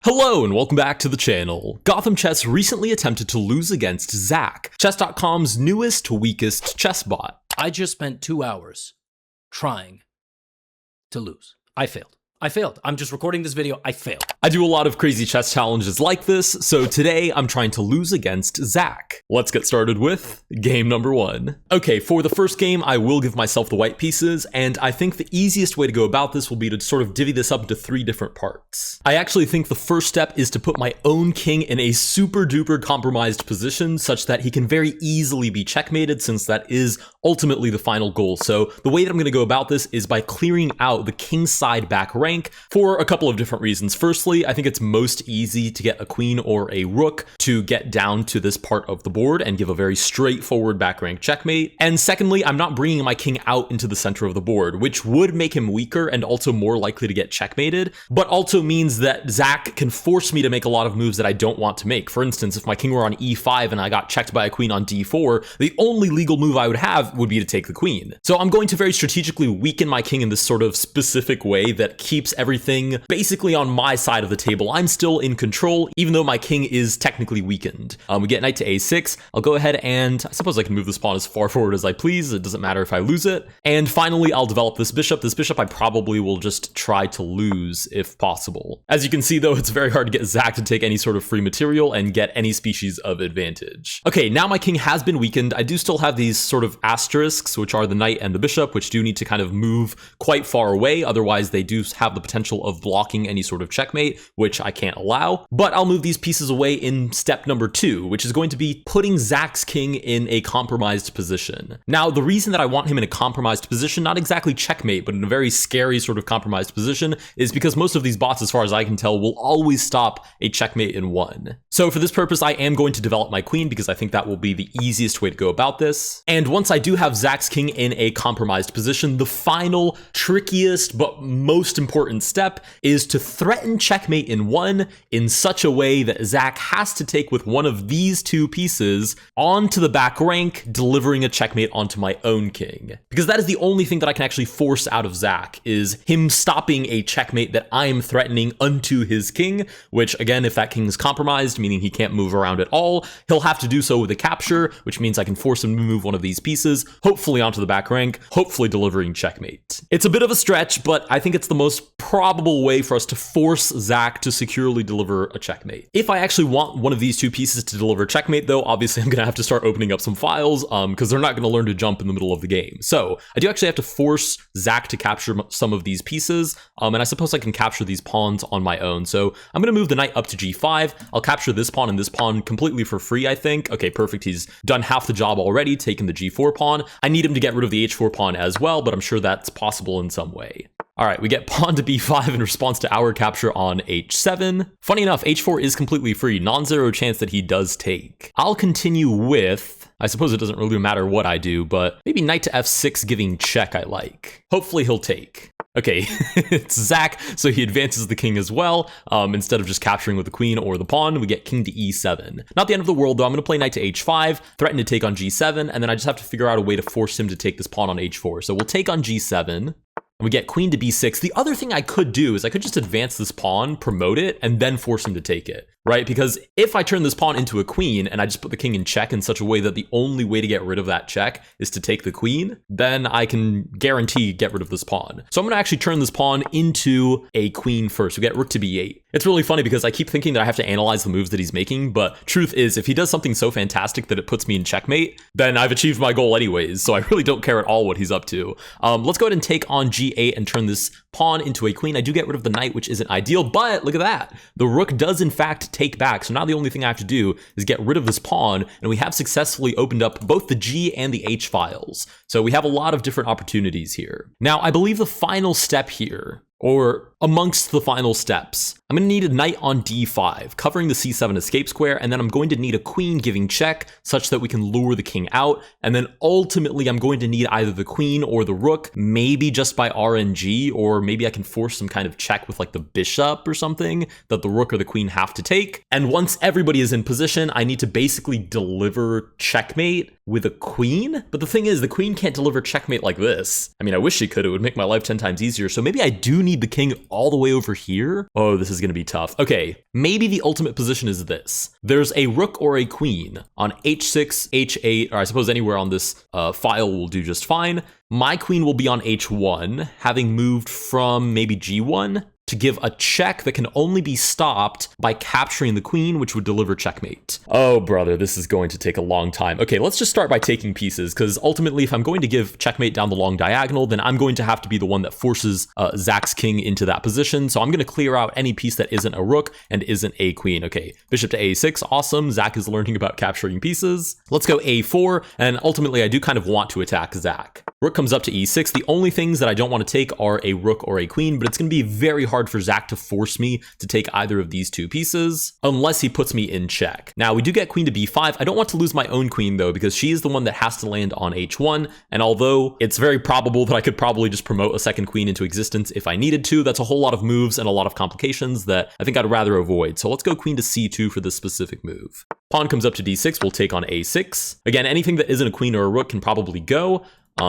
Hello and welcome back to the channel. Gotham Chess recently attempted to lose against Zach, Chess.com's newest, weakest chess bot. I just spent 2 hours trying to lose. I failed. I'm just recording this video. I failed. I do a lot of crazy chess challenges like this, so today I'm trying to lose against Zach. Let's get started with game number 1. Okay, for the first game, I will give myself the white pieces, and I think the easiest way to go about this will be to sort of divvy this up into 3 different parts. I actually think the first step is to put my own king in a super duper compromised position such that he can very easily be checkmated, since that is ultimately the final goal. So the way that I'm going to go about this is by clearing out the king side back rank for a couple of different reasons. Firstly, I think it's most easy to get a queen or a rook to get down to this part of the board and give a very straightforward back rank checkmate. And secondly, I'm not bringing my king out into the center of the board, which would make him weaker and also more likely to get checkmated, but also means that Zach can force me to make a lot of moves that I don't want to make. For instance, if my king were on e5 and I got checked by a queen on d4, the only legal move I would have would be to take the queen. So I'm going to very strategically weaken my king in this sort of specific way that keeps everything basically on my side of the table. I'm still in control, even though my king is technically weakened. We get knight to a6. I'll go ahead and I suppose I can move this pawn as far forward as I please. It doesn't matter if I lose it. And finally, I'll develop this bishop. This bishop I probably will just try to lose if possible. As you can see though, it's very hard to get Zach to take any sort of free material and get any species of advantage. Okay, now my king has been weakened. I do still have these sort of asterisks, which are the knight and the bishop, which do need to kind of move quite far away. Otherwise, they do have the potential of blocking any sort of checkmate, which I can't allow. But I'll move these pieces away in step number 2, which is going to be putting Zach's king in a compromised position. Now, the reason that I want him in a compromised position, not exactly checkmate, but in a very scary sort of compromised position, is because most of these bots, as far as I can tell, will always stop a checkmate in 1. So for this purpose, I am going to develop my queen because I think that will be the easiest way to go about this. And once I do have Zach's king in a compromised position, the final, trickiest, but most important step is to threaten checkmate in 1 in such a way that Zach has to take with one of these 2 pieces onto the back rank, delivering a checkmate onto my own king. Because that is the only thing that I can actually force out of Zach, is him stopping a checkmate that I am threatening unto his king, which again, if that king is compromised, meaning he can't move around at all, he'll have to do so with a capture, which means I can force him to move one of these pieces, hopefully onto the back rank, hopefully delivering checkmate. It's a bit of a stretch, but I think it's the most probable way for us to force Zach to securely deliver a checkmate. If I actually want one of these 2 pieces to deliver checkmate though, obviously I'm gonna have to start opening up some files because they're not gonna learn to jump in the middle of the game. So I do actually have to force Zach to capture some of these pieces, and I suppose I can capture these pawns on my own. So I'm gonna move the knight up to g5. I'll capture this pawn and this pawn completely for free, I think. Okay, perfect. He's done half the job already, taken the g4 pawn. I need him to get rid of the h4 pawn as well, but I'm sure that's possible in some way. All right, we get pawn to b5 in response to our capture on h7. Funny enough, h4 is completely free, non-zero chance that he does take. I'll continue with, I suppose it doesn't really matter what I do, but maybe knight to f6 giving check I like. Hopefully he'll take. Okay, it's Zach, so he advances the king as well. Instead of just capturing with the queen or the pawn, we get king to e7. Not the end of the world though. I'm going to play knight to h5, threaten to take on g7, and then I just have to figure out a way to force him to take this pawn on h4. So we'll take on g7. And we get queen to b6. The other thing I could do is I could just advance this pawn, promote it, and then force him to take it, right? Because if I turn this pawn into a queen and I just put the king in check in such a way that the only way to get rid of that check is to take the queen, then I can guarantee get rid of this pawn. So I'm going to actually turn this pawn into a queen first. We get rook to b8. It's really funny because I keep thinking that I have to analyze the moves that he's making, but truth is, if he does something so fantastic that it puts me in checkmate, then I've achieved my goal anyways, so I really don't care at all what he's up to. Let's go ahead and take on g8 and turn this pawn into a queen. I do get rid of the knight, which isn't ideal, but look at that. The rook does in fact take back, so now the only thing I have to do is get rid of this pawn, and we have successfully opened up both the g and the h files. So we have a lot of different opportunities here. Now, I believe the final step here, or amongst the final steps, I'm going to need a knight on d5, covering the c7 escape square, and then I'm going to need a queen giving check such that we can lure the king out, and then ultimately I'm going to need either the queen or the rook, maybe just by RNG, or maybe I can force some kind of check with like the bishop or something that the rook or the queen have to take. And once everybody is in position, I need to basically deliver checkmate with a queen. But the thing is, the queen can't deliver checkmate like this. I mean, I wish she could. It would make my life 10 times easier. So maybe I do need the king all the way over here? Oh, this is going to be tough. Okay, maybe the ultimate position is this. There's a rook or a queen on h6, h8, or I suppose anywhere on this file will do just fine. My queen will be on h1, having moved from maybe g1 to give a check that can only be stopped by capturing the queen, which would deliver checkmate. Oh, brother, this is going to take a long time. Okay, let's just start by taking pieces, because ultimately, if I'm going to give checkmate down the long diagonal, then I'm going to have to be the one that forces Zach's king into that position. So I'm going to clear out any piece that isn't a rook and isn't a queen. Okay, bishop to a6, awesome. Zach is learning about capturing pieces. Let's go a4, and ultimately, I do kind of want to attack Zach. Rook comes up to e6. The only things that I don't want to take are a rook or a queen, but it's going to be very hard for Zach to force me to take either of these two pieces, unless he puts me in check. Now, we do get queen to b5. I don't want to lose my own queen, though, because she is the one that has to land on h1, and although it's very probable that I could probably just promote a second queen into existence if I needed to, that's a whole lot of moves and a lot of complications that I think I'd rather avoid. So let's go queen to c2 for this specific move. Pawn comes up to d6, we'll take on a6. Again, anything that isn't a queen or a rook can probably go,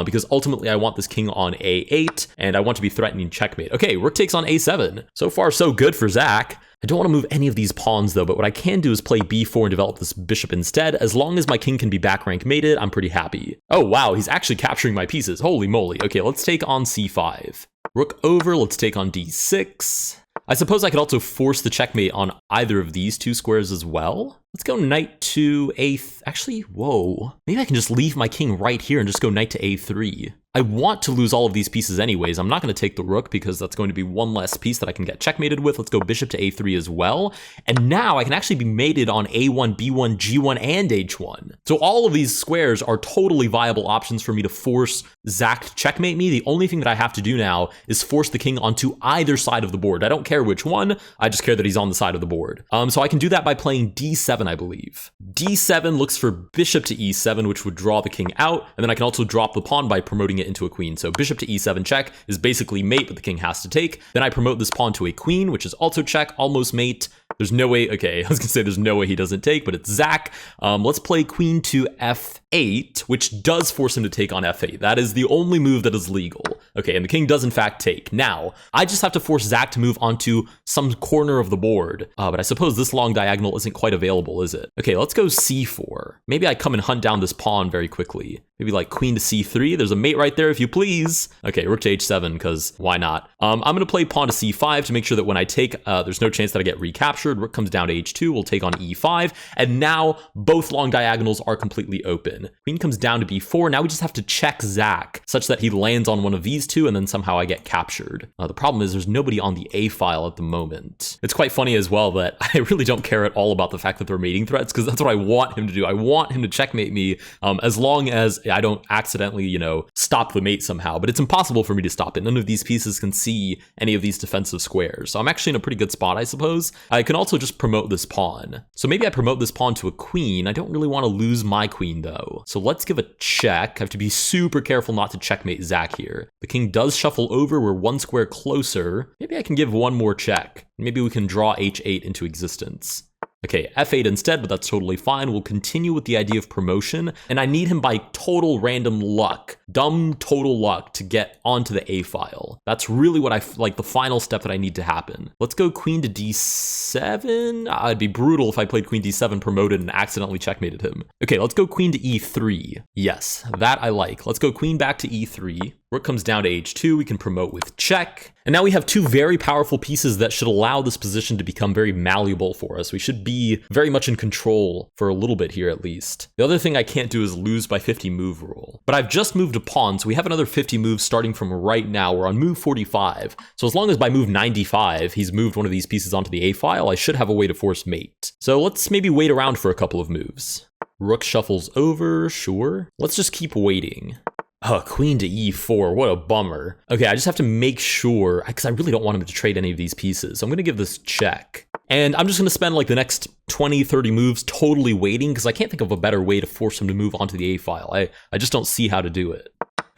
because ultimately I want this king on a8, and I want to be threatening checkmate. Okay, rook takes on a7. So far, so good for Zach. I don't want to move any of these pawns, though, but what I can do is play b4 and develop this bishop instead. As long as my king can be back rank mated, I'm pretty happy. Oh, wow, he's actually capturing my pieces. Holy moly. Okay, let's take on c5. Rook over, let's take on d6. I suppose I could also force the checkmate on either of these two squares as well. Let's go knight to a3. Actually, whoa. Maybe I can just leave my king right here and just go knight to a3. I want to lose all of these pieces anyways. I'm not going to take the rook because that's going to be one less piece that I can get checkmated with. Let's go bishop to a3 as well. And now I can actually be mated on a1, b1, g1, and h1. So all of these squares are totally viable options for me to force Zach to checkmate me. The only thing that I have to do now is force the king onto either side of the board. I don't care which one. I just care that he's on the side of the board. So I can do that by playing d7, I believe. d7 looks for bishop to e7, which would draw the king out. And then I can also drop the pawn by promoting it into a queen. So bishop to e7 check is basically mate, but the king has to take. Then I promote this pawn to a queen, which is also check, almost mate. There's no way, okay, I was gonna say there's no way he doesn't take, but it's Zach. Let's play queen to f8, which does force him to take on f8. That is the only move that is legal. Okay, and the king does in fact take. Now, I just have to force Zach to move onto some corner of the board, but I suppose this long diagonal isn't quite available, is it? Okay, let's go c4. Maybe I come and hunt down this pawn very quickly. Maybe like queen to c3. There's a mate right there if you please. Okay, rook to h7, because why not? I'm gonna play pawn to c5 to make sure that when I take, there's no chance that I get recaptured. Rook comes down to h2, we'll take on e5, and now both long diagonals are completely open. Queen comes down to b4, now we just have to check Zach, such that he lands on one of these two, and then somehow I get captured. The problem is there's nobody on the a file at the moment. It's quite funny as well that I really don't care at all about the fact that they're mating threats, because that's what I want him to do. I want him to checkmate me, as long as I don't accidentally, stop the mate somehow, but it's impossible for me to stop it. None of these pieces can see any of these defensive squares. So I'm actually in a pretty good spot, I suppose. I can also just promote this pawn. So maybe I promote this pawn to a queen. I don't really want to lose my queen though. So let's give a check. I have to be super careful not to checkmate Zach here. The king does shuffle over. We're one square closer. Maybe I can give one more check. Maybe we can draw h8 into existence. Okay, f8 instead, but that's totally fine. We'll continue with the idea of promotion, and I need him by total random luck, dumb total luck, to get onto the a file. That's really what the final step that I need to happen. Let's go queen to d7. It'd be brutal if I played queen d7, promoted, and accidentally checkmated him. Okay, let's go queen to e3. Yes, that I like. Let's go queen back to e3. Rook comes down to h2, we can promote with check. And now we have two very powerful pieces that should allow this position to become very malleable for us. We should be very much in control for a little bit here at least. The other thing I can't do is lose by 50 move rule. But I've just moved a pawn, so we have another 50 moves starting from right now. We're on move 45. So as long as by move 95, he's moved one of these pieces onto the a file, I should have a way to force mate. So let's maybe wait around for a couple of moves. Rook shuffles over, sure. Let's just keep waiting. Oh, queen to e4, what a bummer. Okay, I just have to make sure, because I really don't want him to trade any of these pieces. So I'm gonna give this check. And I'm just gonna spend like the next 20, 30 moves totally waiting, because I can't think of a better way to force him to move onto the a file. I just don't see how to do it.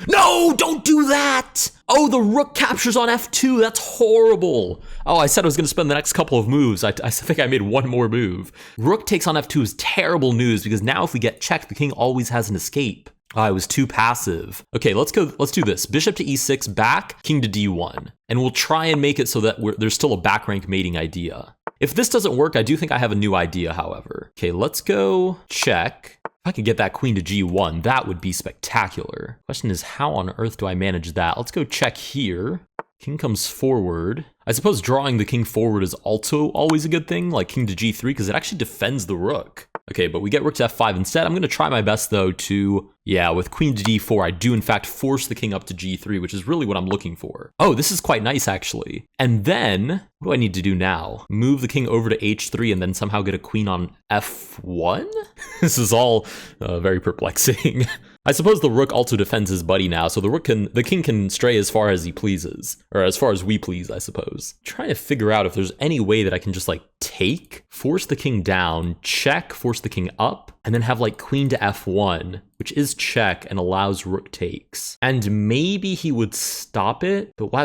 No, don't do that! Oh, the rook captures on f2, that's horrible. Oh, I said I was gonna spend the next couple of moves. I think I made one more move. Rook takes on f2 is terrible news, because now if we get checked, the king always has an escape. I was too passive. Okay, let's do this. Bishop to e6 back, king to d1. And we'll try and make it so that there's still a back rank mating idea. If this doesn't work, I do think I have a new idea, however. Okay, let's go check. If I could get that queen to g1, that would be spectacular. Question is, how on earth do I manage that? Let's go check here. King comes forward. I suppose drawing the king forward is also always a good thing, like king to g3, because it actually defends the rook. Okay, but we get rook to f5 instead. I'm going to try my best, though, to, yeah, with queen to d4, I do, in fact, force the king up to g3, which is really what I'm looking for. Oh, this is quite nice, actually. And then, what do I need to do now? Move the king over to h3 and then somehow get a queen on f1? This is all very perplexing. I suppose the rook also defends his buddy now, so the king can stray as far as he pleases, or as far as we please, I suppose. I'm trying to figure out if there's any way that I can just like take, force the king down, check, force the king up, and then have like queen to f1, which is check and allows rook takes. And maybe he would stop it, but why?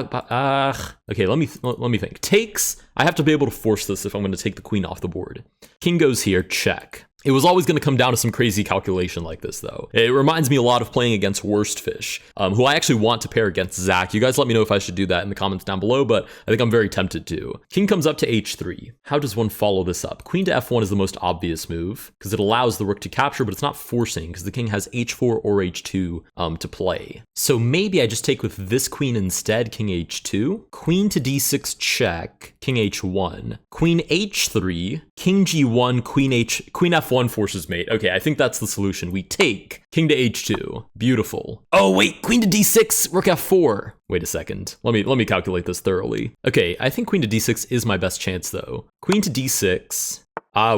Okay, let me think. Takes. I have to be able to force this if I'm going to take the queen off the board. King goes here, check. It was always going to come down to some crazy calculation like this, though. It reminds me a lot of playing against Worstfish, who I actually want to pair against Zach. You guys let me know if I should do that in the comments down below, but I think I'm very tempted to. King comes up to h3. How does one follow this up? Queen to f1 is the most obvious move, because it allows the rook to capture, but it's not forcing, because the king has h4 or h2 to play. So maybe I just take with this queen instead, king h2. Queen to d6 check, king h1. Queen h3, king g1, queen f1 forces mate. Okay, I think that's the solution. We take king to h2. Beautiful. Oh wait, queen to d6, rook f4. Wait a second. Let me calculate this thoroughly. Okay, I think queen to d6 is my best chance though. Queen to d6.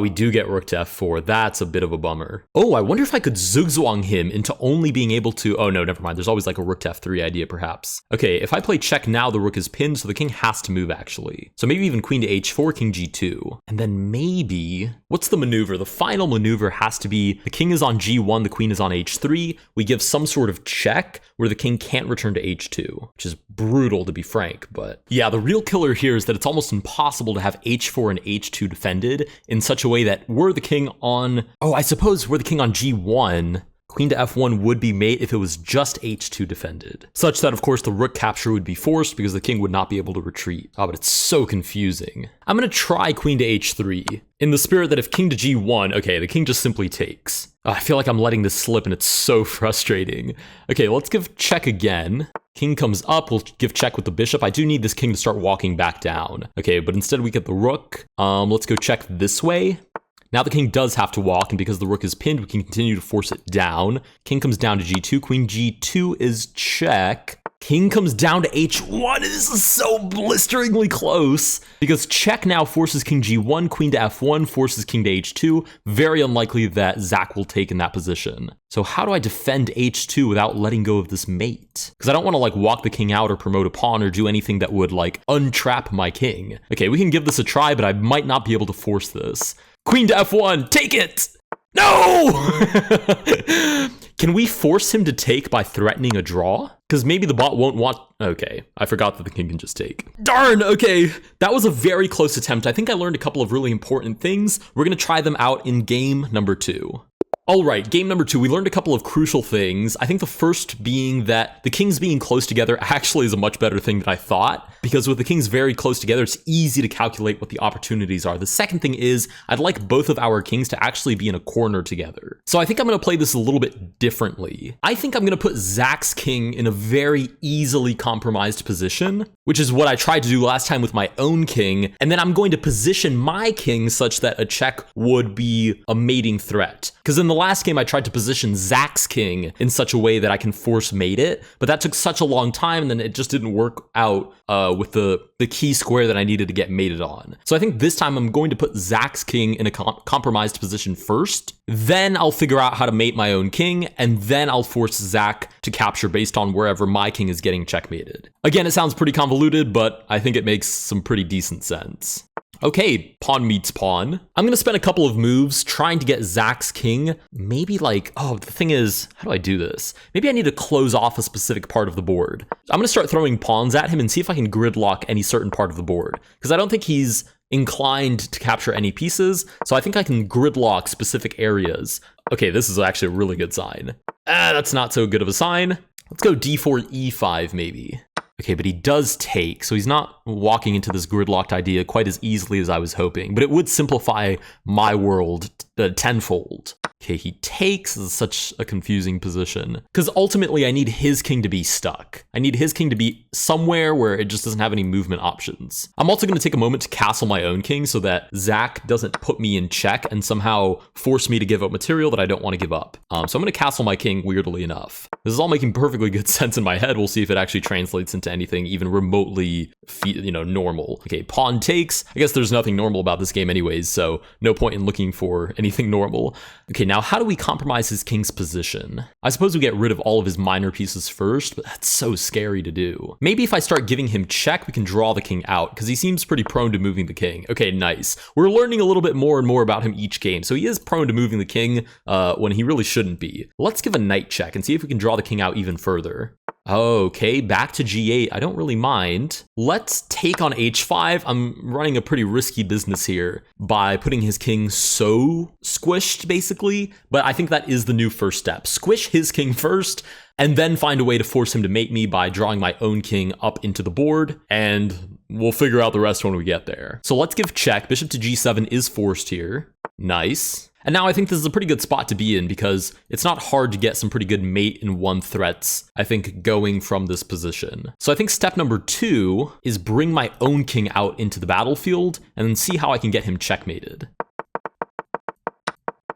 We do get rook to f4. That's a bit of a bummer. Oh, I wonder if I could zugzwang him into only being able to... Oh, no, never mind. There's always like a rook to f3 idea, perhaps. Okay, if I play check now, the rook is pinned, so the king has to move, actually. So maybe even queen to h4, king g2. And then maybe... What's the maneuver? The final maneuver has to be the king is on g1, the queen is on h3. We give some sort of check where the king can't return to h2, which is brutal, to be frank. But yeah, the real killer here is that it's almost impossible to have h4 and h2 defended in such a way that were the king on, I suppose were the king on g1, queen to f1 would be mate if it was just h2 defended. Such that, of course, the rook capture would be forced because the king would not be able to retreat. Oh, but it's so confusing. I'm going to try queen to h3 in the spirit that if king to g1, okay, the king just simply takes. I feel like I'm letting this slip and it's so frustrating. Okay, let's give check again. King comes up, we'll give check with the bishop. I do need this king to start walking back down. Okay, but instead we get the rook. Let's go check this way. Now the king does have to walk, and because the rook is pinned, we can continue to force it down. King comes down to g2, queen g2 is check. King comes down to h1. This is so blisteringly close because check now forces king g1, queen to f1 forces king to h2. Very unlikely that Zach will take in that position. So how do I defend h2 without letting go of this mate? Because I don't want to like walk the king out or promote a pawn or do anything that would like untrap my king. Okay, we can give this a try, but I might not be able to force this. Queen to f1, take it! No! Can we force him to take by threatening a draw? Because maybe the bot won't want... Okay, I forgot that the king can just take. Darn, okay. That was a very close attempt. I think I learned a couple of really important things. We're going to try them out in game number 2. All right, game number 2, we learned a couple of crucial things. I think the first being that the kings being close together actually is a much better thing than I thought, because with the kings very close together, it's easy to calculate what the opportunities are. The second thing is I'd like both of our kings to actually be in a corner together. So I think I'm going to play this a little bit differently. I think I'm going to put Zach's king in a very easily compromised position, which is what I tried to do last time with my own king, and then I'm going to position my king such that a check would be a mating threat. Because in the last game, I tried to position Zach's king in such a way that I can force mate it, but that took such a long time, and then it just didn't work out with the key square that I needed to get mated on. So I think this time I'm going to put Zach's king in a compromised position first, then I'll figure out how to mate my own king, and then I'll force Zach to capture based on wherever my king is getting checkmated. Again, it sounds pretty convoluted, but I think it makes some pretty decent sense. Okay, pawn meets pawn. I'm going to spend a couple of moves trying to get Zach's king. Maybe like, the thing is, how do I do this? Maybe I need to close off a specific part of the board. I'm going to start throwing pawns at him and see if I can gridlock any certain part of the board. Because I don't think he's inclined to capture any pieces, so I think I can gridlock specific areas. Okay, this is actually a really good sign. That's not so good of a sign. Let's go d4, e5 maybe. Okay, but he does take, so he's not walking into this gridlocked idea quite as easily as I was hoping, but it would simplify my world tenfold. Okay, he takes. This is such a confusing position. Because ultimately, I need his king to be stuck. I need his king to be somewhere where it just doesn't have any movement options. I'm also going to take a moment to castle my own king so that Zach doesn't put me in check and somehow force me to give up material that I don't want to give up. So I'm going to castle my king, weirdly enough. This is all making perfectly good sense in my head. We'll see if it actually translates into anything even remotely, normal. Okay, pawn takes. I guess there's nothing normal about this game anyways, so no point in looking for anything normal. Okay, now how do we compromise his king's position? I suppose we get rid of all of his minor pieces first, but that's so scary to do. Maybe if I start giving him check, we can draw the king out, because he seems pretty prone to moving the king. Okay, nice. We're learning a little bit more and more about him each game, so he is prone to moving the king when he really shouldn't be. Let's give a knight check and see if we can draw the king out even further. Okay, back to g8. I don't really mind. Let's take on h5. I'm running a pretty risky business here by putting his king so squished, basically. But I think that is the new first step. Squish his king first, and then find a way to force him to mate me by drawing my own king up into the board, and we'll figure out the rest when we get there. So let's give check. Bishop to g7 is forced here. Nice. And now I think this is a pretty good spot to be in because it's not hard to get some pretty good mate in one threats, I think, going from this position. So I think step number 2 is bring my own king out into the battlefield and then see how I can get him checkmated.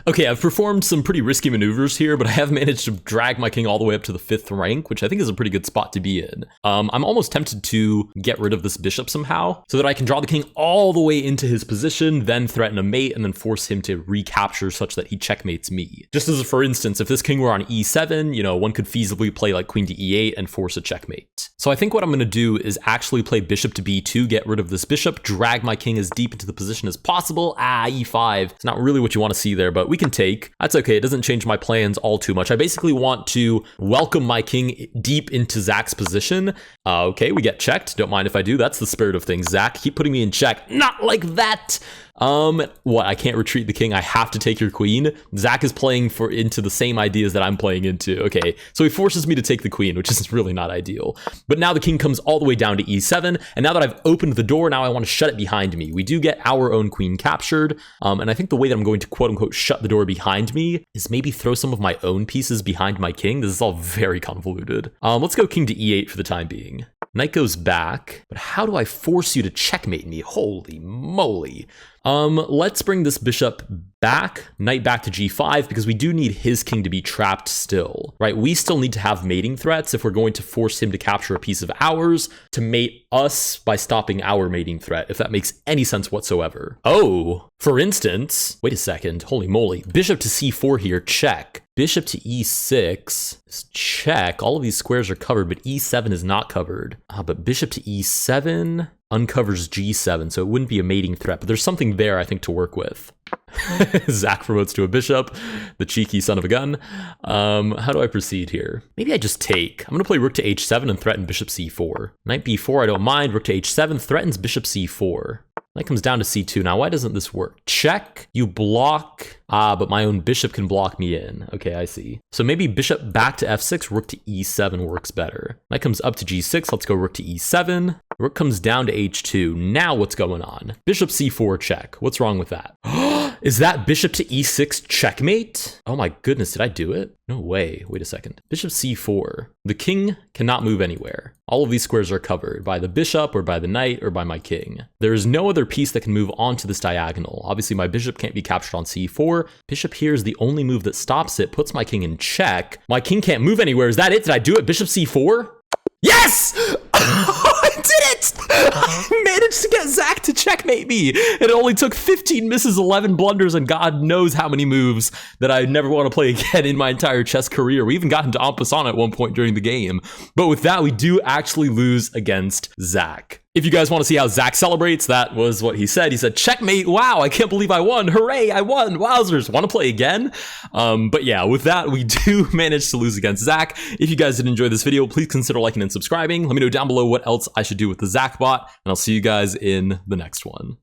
Okay, I've performed some pretty risky maneuvers here, but I have managed to drag my king all the way up to the 5th rank, which I think is a pretty good spot to be in. I'm almost tempted to get rid of this bishop somehow, so that I can draw the king all the way into his position, then threaten a mate, and then force him to recapture such that he checkmates me. Just as a for instance, if this king were on e7, one could feasibly play like queen to e8 and force a checkmate. So I think what I'm going to do is actually play bishop to b2, get rid of this bishop, drag my king as deep into the position as possible. e5. It's not really what you want to see there, but we can take. That's okay. It doesn't change my plans all too much. I basically want to welcome my king deep into Zach's position. Okay, we get checked. Don't mind if I do. That's the spirit of things. Zach, keep putting me in check. Not like that. What? I can't retreat the king. I have to take your queen. Zach is playing into the same ideas that I'm playing into. Okay, so he forces me to take the queen, which is really not ideal. But now the king comes all the way down to e7, and now that I've opened the door, now I want to shut it behind me. We do get our own queen captured, and I think the way that I'm going to quote-unquote shut the door behind me is maybe throw some of my own pieces behind my king. This is all very convoluted. Let's go king to e8 for the time being. Knight goes back, but how do I force you to checkmate me? Holy moly. Let's bring this bishop back, knight back to g5, because we do need his king to be trapped still, right? We still need to have mating threats if we're going to force him to capture a piece of ours to mate us by stopping our mating threat, if that makes any sense whatsoever. Oh, for instance, wait a second, holy moly, bishop to c4 here, check. Bishop to e6, check. All of these squares are covered, but e7 is not covered. But bishop to e7 uncovers g7, so it wouldn't be a mating threat, but there's something there, I think, to work with. Zach promotes to a bishop, the cheeky son of a gun. How do I proceed here? Maybe I just take. I'm going to play rook to h7 and threaten bishop c4. Knight b4, I don't mind. Rook to h7 threatens bishop c4. Knight comes down to c2. Now, why doesn't this work? Check. You block. But my own bishop can block me in. Okay, I see. So maybe bishop back to f6, rook to e7 works better. Knight comes up to g6. Let's go rook to e7. Rook comes down to h2. Now what's going on? Bishop c4 check. What's wrong with that? Is that bishop to e6 checkmate? Oh my goodness, did I do it? No way. Wait a second. Bishop c4. The king cannot move anywhere. All of these squares are covered by the bishop or by the knight or by my king. There is no other piece that can move onto this diagonal. Obviously, my bishop can't be captured on c4. Bishop here is the only move that stops it, puts my king in check. My king can't move anywhere. Is that it? Did I do it? Bishop c4? Yes! I did it! I managed to get Zach to checkmate me. It only took 15 misses, 11 blunders, and God knows how many moves that I never want to play again in my entire chess career. We even got into en passant at one point during the game. But with that, we do actually lose against Zach. If you guys want to see how Zach celebrates, that was what he said. He said, checkmate, wow, I can't believe I won. Hooray, I won. Wowzers, want to play again? But yeah, with that, we do manage to lose against Zach. If you guys did enjoy this video, please consider liking and subscribing. Let me know down below what else I should do with the Zach bot, and I'll see you guys in the next one.